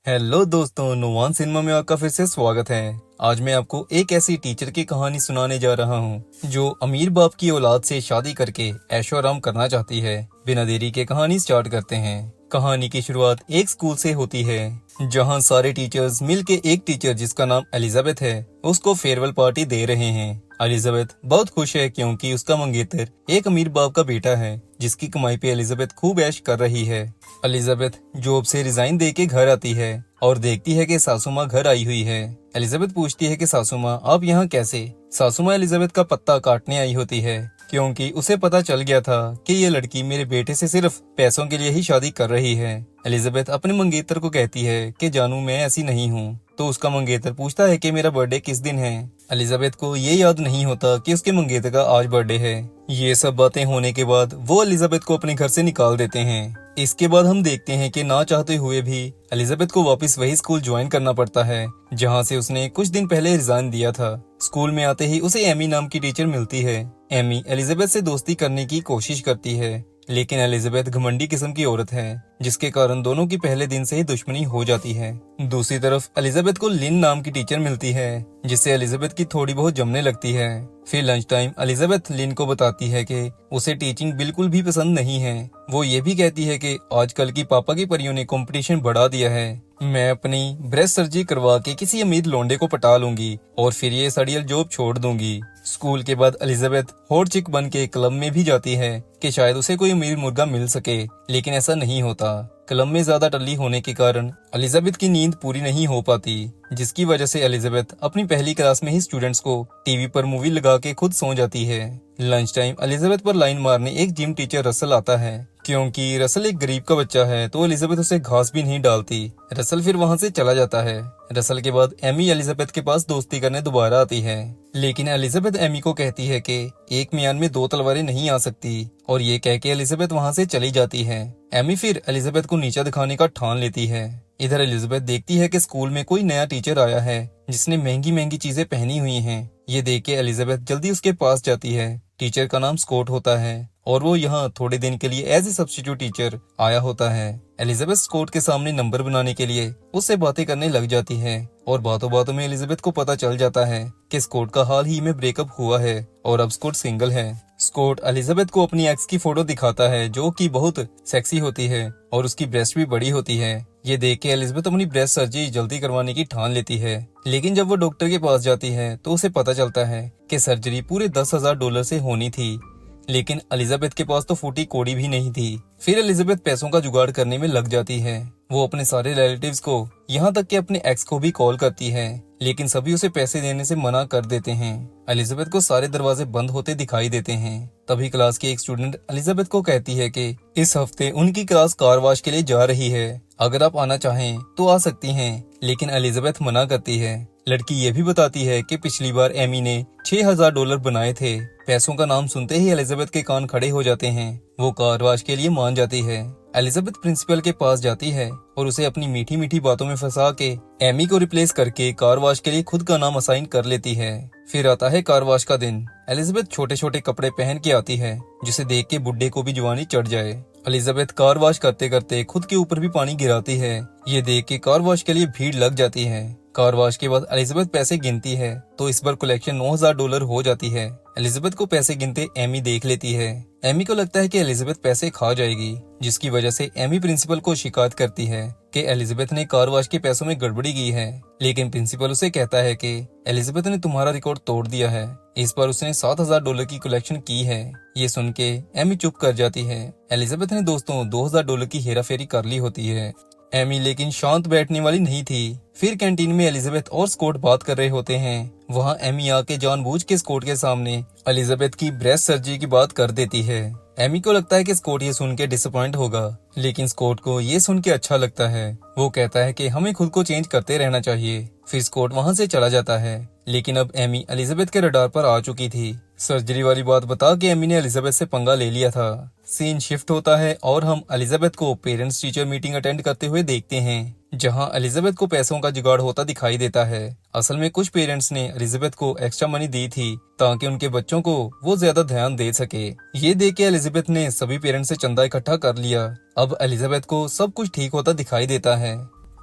Hello दोस्तों, Nuwan cinema में आपका फिर से स्वागत है। आज मैं आपको एक ऐसी टीचर की कहानी सुनाने जा रहा हूँ जो अमीर बाप की औलाद से शादी करके ऐशो आराम करना चाहती है। बिना देरी के कहानी स्टार्ट करते हैं। कहानी की शुरुआत एक स्कूल से होती है जहाँ सारे टीचर्स मिलके एक टीचर जिसका नाम एलिजाबेथ है उसको फेयरवेल पार्टी दे रहे हैं। एलिजाबेथ बहुत खुश है क्योंकि उसका मंगेतर एक अमीर बाप का बेटा है जिसकी कमाई पे एलिजाबेथ खूब ऐश कर रही है। एलिजाबेथ जॉब से रिजाइन दे के घर आती है और देखती है कि सासू माँ घर आई हुई है। एलिजाबेथ पूछती है कि सासू माँ आप यहाँ कैसे। सासू माँ एलिजाबेथ का पत्ता काटने आई होती है क्योंकि उसे पता चल गया था कि ये लड़की मेरे बेटे से सिर्फ पैसों के लिए ही शादी कर रही है। एलिजाबेथ अपने मंगेतर को कहती है कि जानू मैं ऐसी नहीं हूँ। तो उसका मंगेतर पूछता है कि मेरा बर्थडे किस दिन है। एलिजाबेथ को ये याद नहीं होता कि उसके मंगेतर का आज बर्थडे है। ये सब बातें होने के बाद वो एलिजाबेथ को अपने घर से निकाल देते हैं। इसके बाद हम देखते हैं कि ना चाहते हुए भी एलिजाबेथ को वापस वही स्कूल ज्वाइन करना पड़ता है जहाँ से उसने कुछ दिन पहले रिजाइन दिया था। स्कूल में आते ही उसे एमी नाम की टीचर मिलती है। एमी एलिजाबेथ से दोस्ती करने की कोशिश करती है लेकिन एलिजाबेथ घमंडी किस्म की औरत है जिसके कारण दोनों की पहले दिन से ही दुश्मनी हो जाती है। दूसरी तरफ एलिजाबेथ को लिन नाम की टीचर मिलती है जिससे एलिजाबेथ की थोड़ी बहुत जमने लगती है। फिर लंच टाइम एलिजाबेथ लिन को बताती है कि उसे टीचिंग बिल्कुल भी पसंद नहीं है। वो ये भी कहती है कि आजकल की पापा की परियों ने कंपटीशन बढ़ा दिया है। मैं अपनी ब्रेस्ट सर्जरी करवा के किसी अमीर लोंडे को पटा लूंगी और फिर ये सड़ियल जॉब छोड़ दूंगी। स्कूल के बाद एलिजाबेथ हॉट चिक बन के क्लब में भी जाती है कि शायद उसे कोई अमीर मुर्गा मिल सके, लेकिन ऐसा नहीं होता। क्लब में ज्यादा टल्ली होने के कारण एलिजाबेथ की नींद पूरी नहीं हो पाती जिसकी वजह से एलिजाबेथ अपनी पहली क्लास में ही स्टूडेंट्स को टीवी पर मूवी लगा के खुद सो जाती है। लंच टाइम एलिजाबेथ पर लाइन मारने एक जिम टीचर रसल आता है। क्योंकि रसल एक गरीब का बच्चा है तो एलिजाबेथ उसे घास भी नहीं डालती। रसल फिर वहाँ से चला जाता है। रसल के बाद एमी एलिजाबेथ के पास दोस्ती करने दोबारा आती है लेकिन एलिजाबेथ एमी को कहती है कि एक म्यान में दो तलवारें नहीं आ सकती और ये कह के एलिजाबेथ वहाँ से चली जाती है। एमी फिर एलिजाबेथ को नीचा दिखाने का ठान लेती है। इधर एलिजाबेथ देखती है कि स्कूल में कोई नया टीचर आया है जिसने महंगी महंगी चीजें पहनी हुई हैं। ये देख के एलिजाबेथ जल्दी उसके पास जाती है। टीचर का नाम स्कॉट होता है और वो यहाँ थोड़े दिन के लिए एज ए सब्स्टिट्यूट टीचर आया होता है। एलिजाबेथ स्कॉट के सामने नंबर बनाने के लिए उससे बातें करने लग जाती है और बातों बातों में एलिजाबेथ को पता चल जाता है कि स्कॉट का हाल ही में ब्रेकअप हुआ है और अब स्कॉट सिंगल है। स्कॉट एलिजाबेथ को अपनी एक्स की फोटो दिखाता है जो कि बहुत सेक्सी होती है और उसकी ब्रेस्ट भी बड़ी होती है। ये देख के एलिजाबेथ अपनी ब्रेस्ट सर्जरी जल्दी करवाने की ठान लेती है लेकिन जब वो डॉक्टर के पास जाती है तो उसे पता चलता है कि सर्जरी पूरे $10,000 से होनी थी लेकिन एलिजाबेथ के पास तो फूटी कोड़ी भी नहीं थी। फिर एलिजाबेथ पैसों का जुगाड़ करने में लग जाती है। वो अपने सारे रिलेटिव्स को यहाँ तक कि अपने एक्स को भी कॉल करती है लेकिन सभी उसे पैसे देने से मना कर देते हैं। एलिजाबेथ को सारे दरवाजे बंद होते दिखाई देते हैं। तभी क्लास की एक स्टूडेंट एलिजाबेथ को कहती है कि इस हफ्ते उनकी क्लास कार वॉश के लिए जा रही है, अगर आप आना चाहें तो आ सकती हैं। लेकिन एलिजाबेथ मना करती है। लड़की ये भी बताती है कि पिछली बार एमी ने $6,000 बनाए थे। पैसों का नाम सुनते ही एलिजाबेथ के कान खड़े हो जाते हैं। वो कार वॉश के लिए मान जाती है। एलिजाबेथ प्रिंसिपल के पास जाती है और उसे अपनी मीठी मीठी बातों में फंसा के एमी को रिप्लेस करके कार वॉश के लिए खुद का नाम असाइन कर लेती है। फिर आता है कार वॉश का दिन। एलिजाबेथ छोटे छोटे कपड़े पहन के आती है जिसे देख के बुड्ढे को भी जवानी चढ़ जाए। एलिजाबेथ कार वॉश करते करते खुद के ऊपर भी पानी गिराती है। ये देख के कार वॉश के लिए भीड़ लग जाती है। कार वॉश के बाद एलिजाबेथ पैसे गिनती है तो इस बार कलेक्शन $9,000 हो जाती है। एलिजाबेथ को पैसे गिनते एमी देख लेती है। एमी को लगता है कि एलिजाबेथ पैसे खा जाएगी जिसकी वजह से एमी प्रिंसिपल को शिकायत करती है कि एलिजाबेथ ने कार वॉश के पैसों में गड़बड़ी की है। लेकिन प्रिंसिपल उसे कहता है कि एलिजाबेथ ने तुम्हारा रिकॉर्ड तोड़ दिया है, इस बार उसने $7,000 की कलेक्शन की है। ये सुन के एमी चुप कर जाती है। एलिजाबेथ ने दोस्तों $2,000 की हेराफेरी कर ली होती है। एमी लेकिन शांत बैठने वाली नहीं थी। फिर कैंटीन में एलिजाबेथ और स्कॉट बात कर रहे होते हैं। वहाँ एमी आके जानबूझ के स्कॉट के सामने एलिजाबेथ की ब्रेस्ट सर्जरी की बात कर देती है। एमी को लगता है कि स्कॉट ये सुन के डिसअपॉइंट होगा लेकिन स्कॉट को ये सुन के अच्छा लगता है। वो कहता है कि हमें खुद को चेंज करते रहना चाहिए। फिर स्कॉट वहाँ से चला जाता है लेकिन अब एमी एलिजाबेथ के रडार पर आ चुकी थी। सर्जरी वाली बात बता के एमी ने एलिजाबेथ से पंगा ले लिया था। सीन शिफ्ट होता है और हम एलिजाबेथ को पेरेंट्स टीचर मीटिंग अटेंड करते हुए देखते हैं जहां एलिजाबेथ को पैसों का जुगाड़ होता दिखाई देता है। असल में कुछ पेरेंट्स ने एलिजाबेथ को एक्स्ट्रा मनी दी थी ताकि उनके बच्चों को वो ज्यादा ध्यान दे सके। ये देख के एलिजाबेथ ने सभी पेरेंट्स से चंदा इकट्ठा कर लिया। अब एलिजाबेथ को सब कुछ ठीक होता दिखाई देता है।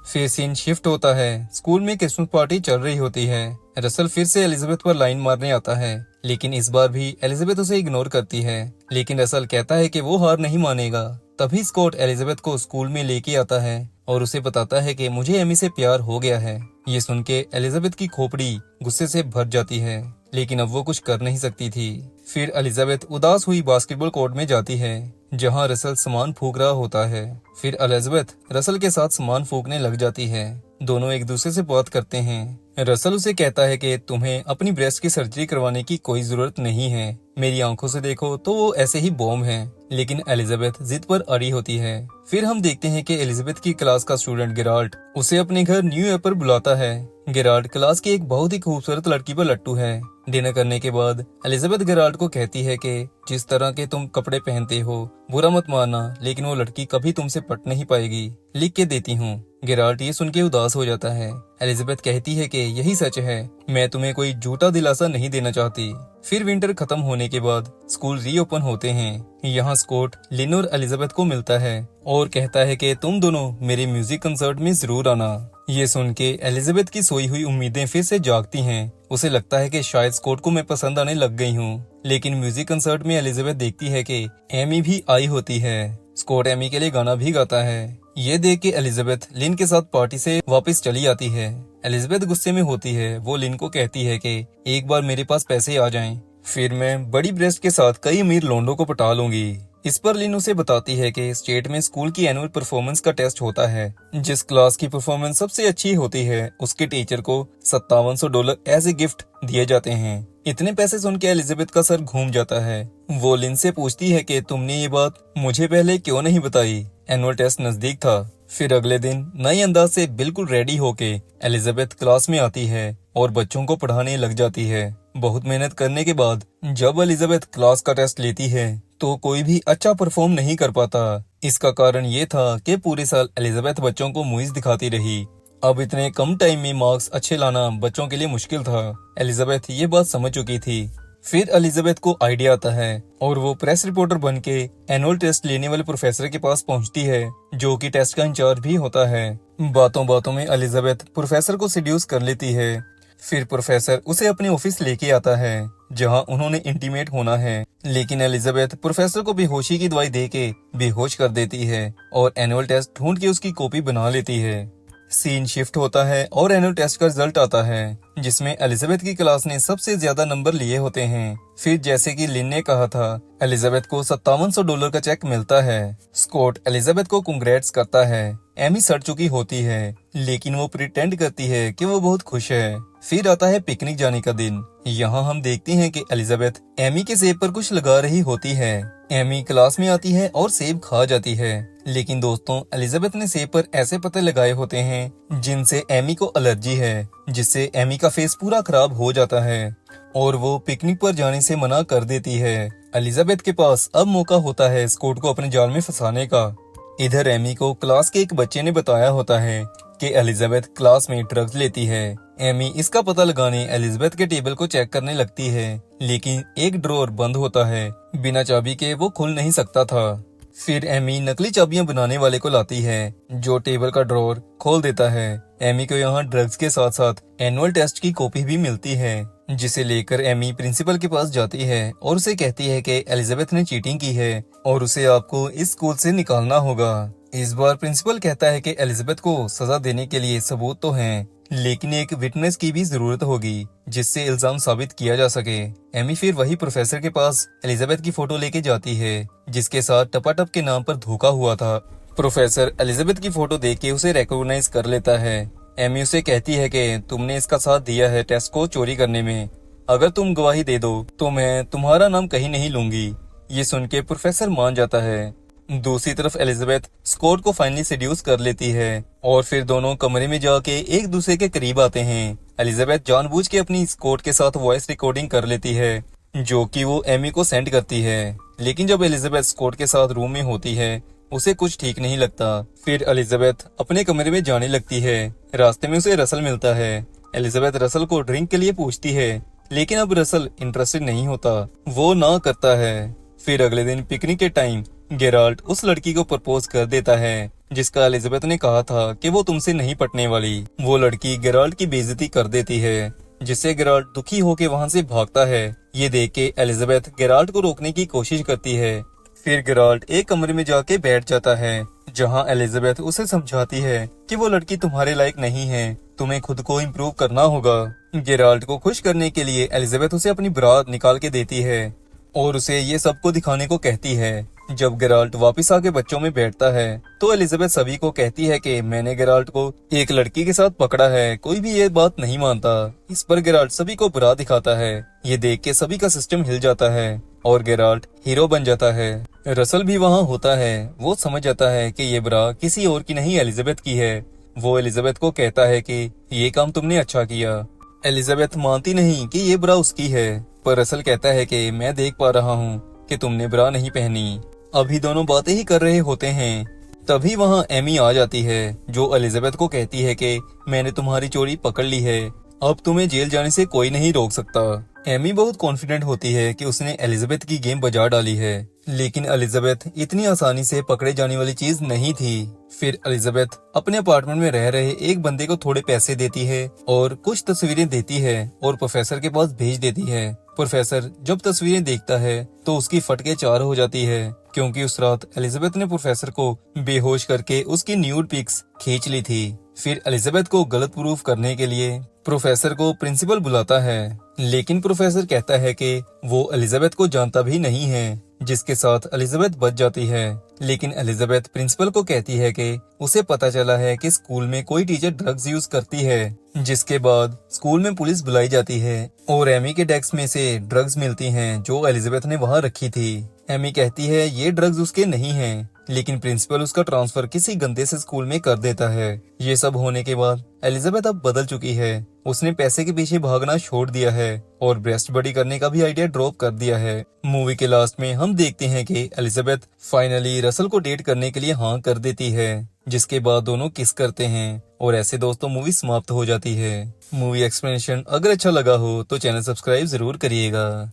फिर सीन शिफ्ट होता है। स्कूल में क्रिसमस पार्टी चल रही होती है। रसल फिर से एलिजाबेथ पर लाइन मारने आता है, लेकिन इस बार भी एलिजाबेथ उसे इग्नोर करती है। लेकिन रसल कहता है कि वो हार नहीं मानेगा। तभी स्कॉट एलिजाबेथ को स्कूल में लेके आता है और उसे बताता है कि मुझे एमी से प्यार हो गया है। ये सुन के एलिजाबेथ की खोपड़ी गुस्से से भर जाती है, लेकिन अब वो कुछ कर नहीं सकती थी। फिर एलिजाबेथ उदास हुई बास्केटबॉल कोर्ट में जाती है, जहां रसल सामान फूंक रहा होता है। फिर एलिजाबेथ रसल के साथ सामान फूंकने लग जाती है। दोनों एक दूसरे से बात करते हैं। रसल उसे कहता है कि तुम्हें अपनी ब्रेस्ट की सर्जरी करवाने की कोई जरूरत नहीं है, मेरी आंखों से देखो तो वो ऐसे ही बॉम्ब है। लेकिन एलिजाबेथ जिद पर अड़ी होती है। फिर हम देखते हैं कि एलिजाबेथ की क्लास का स्टूडेंट गेराल्ट उसे अपने घर न्यू ईयर पर बुलाता है। गेराल्ट क्लास की एक बहुत ही खूबसूरत लड़की पर लट्टू है। डिनर करने के बाद एलिजाबेथ गेराल्ट को कहती है कि जिस तरह के तुम कपड़े पहनते हो बुरा मत मानना, लेकिन वो लड़की कभी तुमसे पट नहीं पाएगी, लिख के देती हूँ। गेराल्ट ये सुन के उदास हो जाता है। एलिजाबेथ कहती है कि यही सच है, मैं तुम्हें कोई झूठा दिलासा नहीं देना चाहती। फिर विंटर खत्म होने के बाद स्कूल रीओपन होते हैं। यहाँ स्कॉट लिन और एलिजाबेथ को मिलता है और कहता है कि तुम दोनों मेरे म्यूजिक कंसर्ट में जरूर आना। ये सुन के एलिजाबेथ की सोई हुई उम्मीदें फिर से जागती हैं। उसे लगता है कि शायद स्कॉट को मैं पसंद आने लग गई हूँ। लेकिन म्यूजिक कंसर्ट में एलिजाबेथ देखती है कि एमी भी आई होती है। स्कॉट एमी के लिए गाना भी गाता है। ये देख के एलिजाबेथ लिन के साथ पार्टी से वापस चली आती है। एलिजाबेथ गुस्से में होती है। वो लिन को कहती है कि एक बार मेरे पास पैसे आ जाएं, फिर मैं बड़ी ब्रेस्ट के साथ कई अमीर लोंडों को पटा लूंगी। इस पर लिन उसे बताती है कि स्टेट में स्कूल की एनुअल परफॉर्मेंस का टेस्ट होता है। जिस क्लास की परफॉर्मेंस सबसे अच्छी होती है उसके टीचर को $5700 एज ए गिफ्ट दिए जाते हैं। इतने पैसे सुन के एलिजाबेथ का सर घूम जाता है। वो लिन से पूछती है कि तुमने ये बात मुझे पहले क्यों नहीं बताई, एनुअल टेस्ट नजदीक था। फिर अगले दिन नए अंदाज से बिल्कुल रेडी होके एलिजाबेथ क्लास में आती है और बच्चों को पढ़ाने लग जाती है। बहुत मेहनत करने के बाद जब एलिजाबेथ क्लास का टेस्ट लेती है तो कोई भी अच्छा परफॉर्म नहीं कर पाता। इसका कारण ये था कि पूरे साल एलिजाबेथ बच्चों को मूवीज दिखाती रही। अब इतने कम टाइम में मार्क्स अच्छे लाना बच्चों के लिए मुश्किल था। एलिजाबेथ ये बात समझ चुकी थी। फिर एलिजाबेथ को आइडिया आता है और वो प्रेस रिपोर्टर बन के एनुअल टेस्ट लेने वाले प्रोफेसर के पास पहुंचती है, जो कि टेस्ट का इंचार्ज भी होता है। बातों बातों में एलिजाबेथ प्रोफेसर को सेड्यूस कर लेती है। फिर प्रोफेसर उसे अपने ऑफिस लेके आता है, जहां उन्होंने इंटीमेट होना है। लेकिन एलिजाबेथ प्रोफेसर को बेहोशी की दवाई देके बेहोश कर देती है और एनुअल टेस्ट ढूंढ के उसकी कॉपी बना लेती है। सीन शिफ्ट होता है और एनुअल टेस्ट का रिजल्ट आता है, जिसमें एलिजाबेथ की क्लास ने सबसे ज्यादा नंबर लिए होते हैं। फिर जैसे कि लिन ने कहा था, एलिजाबेथ को $5700 का चेक मिलता है। स्कॉट एलिजाबेथ को कांग्रेट्स करता है। एमी सड़ चुकी होती है, लेकिन वो प्रिटेंड करती है कि वो बहुत खुश है। फिर आता है पिकनिक जाने का दिन। यहाँ हम देखते हैं कि एलिजाबेथ एमी के सेब पर कुछ लगा रही होती है। एमी क्लास में आती है और सेब खा जाती है। लेकिन दोस्तों, एलिजाबेथ ने सेब पर ऐसे पत्ते लगाए होते हैं जिनसे एमी को एलर्जी है, जिससे एमी का फेस पूरा खराब हो जाता है और वो पिकनिक पर जाने से मना कर देती है। एलिजाबेथ के पास अब मौका होता है स्कॉट को अपने जाल में फंसाने का। इधर एमी को क्लास के एक बच्चे ने बताया होता है कि एलिजाबेथ क्लास में ड्रग्स लेती है। एमी इसका पता लगाने एलिजाबेथ के टेबल को चेक करने लगती है, लेकिन एक ड्रॉर बंद होता है। बिना चाबी के वो खुल नहीं सकता था। फिर एमी नकली चाबियां बनाने वाले को लाती है, जो टेबल का ड्रॉर खोल देता है। एमी को यहाँ ड्रग्स के साथ साथ एनुअल टेस्ट की कॉपी भी मिलती है, जिसे लेकर एमी प्रिंसिपल के पास जाती है और उसे कहती है कि एलिजाबेथ ने चीटिंग की है और उसे आपको इस स्कूल से निकालना होगा। इस बार प्रिंसिपल कहता है कि एलिजाबेथ को सजा देने के लिए सबूत तो हैं, लेकिन एक विटनेस की भी जरूरत होगी जिससे इल्जाम साबित किया जा सके। एमी फिर वही प्रोफेसर के पास एलिजाबेथ की फोटो लेके जाती है, जिसके साथ टपाटप के नाम पर धोखा हुआ था। प्रोफेसर एलिजाबेथ की फोटो देख के उसे रिकॉग्नाइज कर लेता है। एमी उसे कहती है कि तुमने इसका साथ दिया है टेस्ट को चोरी करने में, अगर तुम गवाही दे दो तो मैं तुम्हारा नाम कहीं नहीं लूंगी। ये सुन के प्रोफेसर मान जाता है। दूसरी तरफ एलिजाबेथ स्कॉट को फाइनली सेड्यूस कर लेती है और फिर दोनों कमरे में जाके एक दूसरे के करीब आते हैं। एलिजाबेथ जानबूझ के अपनी स्कॉट के साथ वॉइस रिकॉर्डिंग कर लेती है, जो कि वो एमी को सेंड करती है। लेकिन जब एलिजाबेथ स्कॉट के साथ रूम में होती है, उसे कुछ ठीक नहीं लगता। फिर एलिजाबेथ अपने कमरे में जाने लगती है। रास्ते में उसे रसल मिलता है। एलिजाबेथ रसल को ड्रिंक के लिए पूछती है, लेकिन अब रसल इंटरेस्टेड नहीं होता, वो ना करता है। फिर अगले दिन पिकनिक के टाइम गेराल्ट उस लड़की को प्रपोज कर देता है जिसका एलिजाबेथ ने कहा था कि वो तुमसे नहीं पटने वाली। वो लड़की गेराल्ट की बेइज्जती कर देती है, जिससे गेराल्ट दुखी होकर वहां से भागता है। ये देख के एलिजाबेथ गेराल्ट को रोकने की कोशिश करती है। फिर गेराल्ट एक कमरे में जाके बैठ जाता है, जहां एलिजाबेथ उसे समझाती है कि वो लड़की तुम्हारे लायक नहीं है, तुम्हें खुद को इम्प्रूव करना होगा। गेराल्ट को खुश करने के लिए एलिजाबेथ उसे अपनी ब्रा निकाल के देती है और उसे ये सबको दिखाने को कहती है। जब गेराल्ट वापस आके बच्चों में बैठता है तो एलिजाबेथ सभी को कहती है कि मैंने गेराल्ट को एक लड़की के साथ पकड़ा है, कोई भी ये बात नहीं मानता। इस पर गेराल्ट सभी को बुरा दिखाता है। ये देख के सभी का सिस्टम हिल जाता है और गेराल्ट हीरो बन जाता है। रसल भी वहाँ होता है। वो समझ जाता है कि ये बुरा किसी और की नहीं एलिजाबेथ की है। वो एलिजाबेथ को कहता है कि ये काम तुमने अच्छा किया। एलिजाबेथ मानती नहीं कि ये ब्रा उसकी है, पर रसल कहता है कि मैं देख पा रहा हूँ कि तुमने ब्रा नहीं पहनी। अभी दोनों बातें ही कर रहे होते हैं, तभी वहाँ एमी आ जाती है, जो एलिजाबेथ को कहती है कि मैंने तुम्हारी चोरी पकड़ ली है, अब तुम्हें जेल जाने से कोई नहीं रोक सकता। एमी बहुत कॉन्फिडेंट होती है कि उसने एलिजाबेथ की गेम बजा डाली है, लेकिन एलिजाबेथ इतनी आसानी से पकड़े जाने वाली चीज नहीं थी। फिर एलिजाबेथ अपने अपार्टमेंट में रह रहे एक बंदे को थोड़े पैसे देती है और कुछ तस्वीरें देती है और प्रोफेसर के पास भेज देती है। प्रोफेसर जब तस्वीरें देखता है तो उसकी फटके चार हो जाती है, क्योंकि उस रात एलिजाबेथ ने प्रोफेसर को बेहोश करके उसकी न्यूड पिक्स खींच ली थी। फिर एलिजाबेथ को गलत प्रूफ करने के लिए प्रोफेसर को प्रिंसिपल बुलाता है, लेकिन प्रोफेसर कहता है कि वो एलिजाबेथ को जानता भी नहीं है, जिसके साथ एलिजाबेथ बच जाती है। लेकिन एलिजाबेथ प्रिंसिपल को कहती है कि उसे पता चला है कि स्कूल में कोई टीचर ड्रग्स यूज करती है, जिसके बाद स्कूल में पुलिस बुलाई जाती है और एमी के डेस्क में से ड्रग्स मिलती हैं जो एलिजाबेथ ने वहां रखी थी। एमी कहती है ये ड्रग्स उसके नहीं हैं, लेकिन प्रिंसिपल उसका ट्रांसफर किसी गंदे से स्कूल में कर देता है। ये सब होने के बाद एलिजाबेथ अब बदल चुकी है। उसने पैसे के पीछे भागना छोड़ दिया है और ब्रेस्ट बॉडी करने का भी आइडिया ड्रॉप कर दिया है। मूवी के लास्ट में हम देखते हैं कि एलिजाबेथ फाइनली रसल को डेट करने के लिए हाँ कर देती है, जिसके बाद दोनों किस करते हैं और ऐसे दोस्तों मूवी समाप्त हो जाती है। मूवी एक्सप्लेनेशन अगर अच्छा लगा हो तो चैनल सब्सक्राइब जरूर करिएगा।